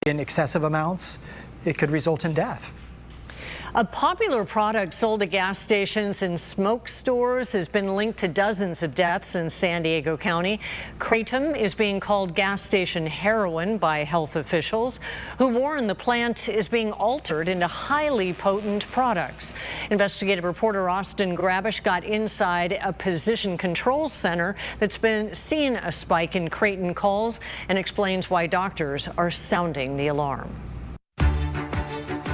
In excessive amounts, it could result in death. A popular product sold at gas stations and smoke stores has been linked to dozens of deaths in San Diego County. Kratom is being called gas station heroin by health officials, who warn the plant is being altered into highly potent products. Investigative reporter Austin Grabish got inside a position control center that's been seeing a spike in kratom calls and explains why doctors are sounding the alarm.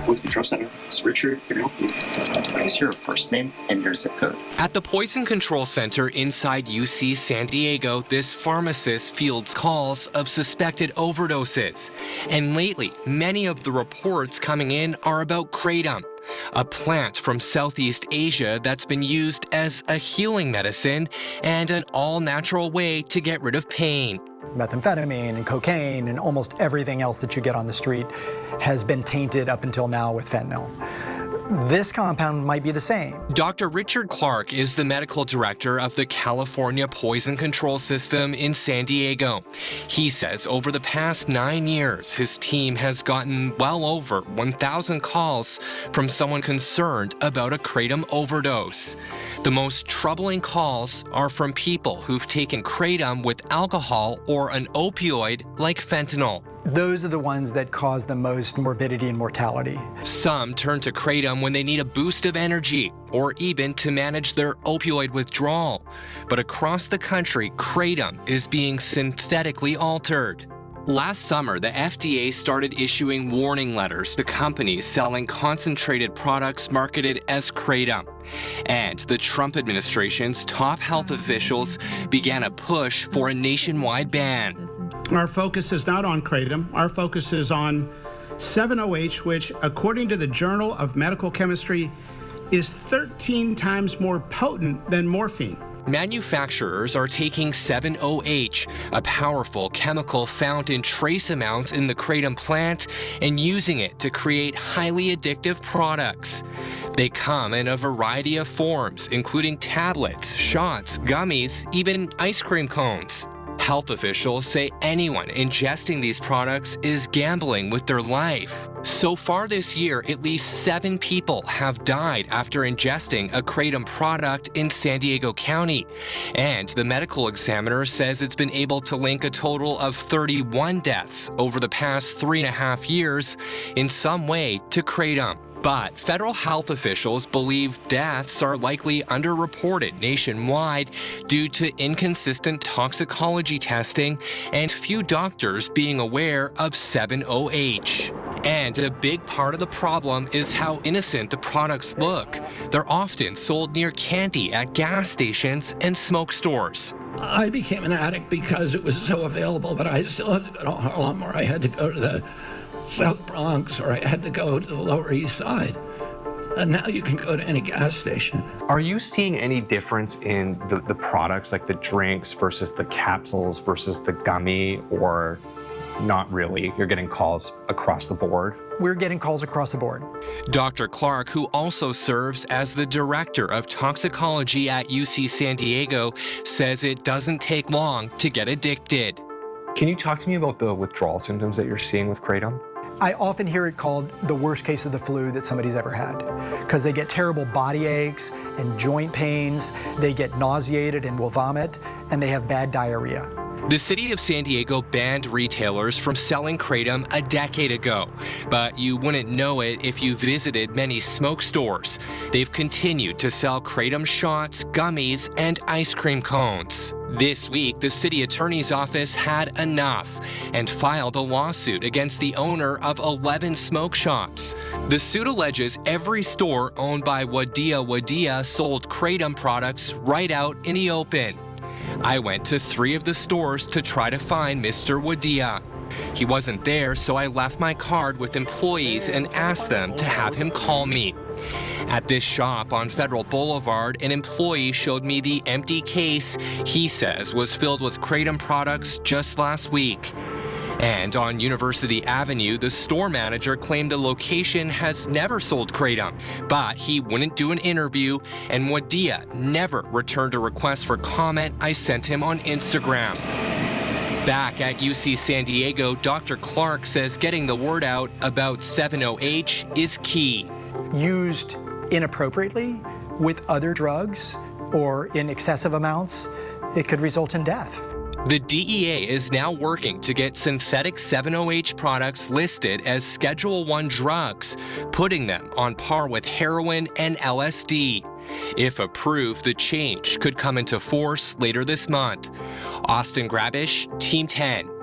With Control Center, it's Richard. Can I help you? What is your first name and your zip code? At the Poison Control Center inside UC San Diego, this pharmacist fields calls of suspected overdoses. And lately, many of the reports coming in are about kratom, a plant from Southeast Asia that's been used as a healing medicine and an all-natural way to get rid of pain. Methamphetamine and cocaine and almost everything else that you get on the street has been tainted up until now with fentanyl. This compound might be the same. Dr. Richard Clark is the medical director of the California Poison Control System in San Diego. He says over the past 9 years, his team has gotten well over 1,000 calls from someone concerned about a kratom overdose. The most troubling calls are from people who've taken kratom with alcohol or an opioid like fentanyl. Those are the ones that cause the most morbidity and mortality. Some turn to kratom when they need a boost of energy or even to manage their opioid withdrawal. But across the country, kratom is being synthetically altered. Last summer, the FDA started issuing warning letters to companies selling concentrated products marketed as kratom. And the Trump administration's top health officials began a push for a nationwide ban. Our focus is not on kratom. Our focus is on 7-OH, which, according to the Journal of Medical Chemistry, is 13 times more potent than morphine. Manufacturers are taking 7-OH, a powerful chemical found in trace amounts in the kratom plant, and using it to create highly addictive products. They come in a variety of forms, including tablets, shots, gummies, even ice cream cones. Health officials say anyone ingesting these products is gambling with their life. So far this year, at least 7 people have died after ingesting a kratom product in San Diego County. And the medical examiner says it's been able to link a total of 31 deaths over the past 3.5 years in some way to kratom. But federal health officials believe deaths are likely underreported nationwide due to inconsistent toxicology testing and few doctors being aware of 7-OH. And a big part of the problem is how innocent the products look. They're often sold near candy at gas stations and smoke stores. I became an addict because it was so available, but I still had to go to Harlem, or I had to go to the South Bronx, or I had to go to the Lower East Side. And now you can go to any gas station. Are you seeing any difference in the products, like the drinks versus the capsules versus the gummy, or not really? You're getting calls across the board? We're getting calls across the board. Dr. Clark, who also serves as the director of toxicology at UC San Diego, says it doesn't take long to get addicted. Can you talk to me about the withdrawal symptoms that you're seeing with kratom? I often hear it called the worst case of the flu that somebody's ever had, because they get terrible body aches and joint pains, they get nauseated and will vomit, and they have bad diarrhea. The city of San Diego banned retailers from selling kratom a decade ago, but you wouldn't know it if you visited many smoke stores. They've continued to sell kratom shots, gummies, and ice cream cones. This week, the city attorney's office had enough and filed a lawsuit against the owner of 11 smoke shops. The suit alleges every store owned by Wadia sold kratom products right out in the open. I went to 3 of the stores to try to find Mr. Wadia. He wasn't there, so I left my card with employees and asked them to have him call me. At this shop on Federal Boulevard, an employee showed me the empty case he says was filled with kratom products just last week. And on University Avenue, the store manager claimed the location has never sold kratom, but he wouldn't do an interview, and Wadia never returned a request for comment I sent him on Instagram. Back at UC San Diego, Dr. Clark says getting the word out about 7-OH is key. Used inappropriately with other drugs or in excessive amounts, it could result in death. The DEA is now working to get synthetic 7-OH products listed as Schedule I drugs, putting them on par with heroin and LSD. If approved, the change could come into force later this month. Austin Grabish, Team 10.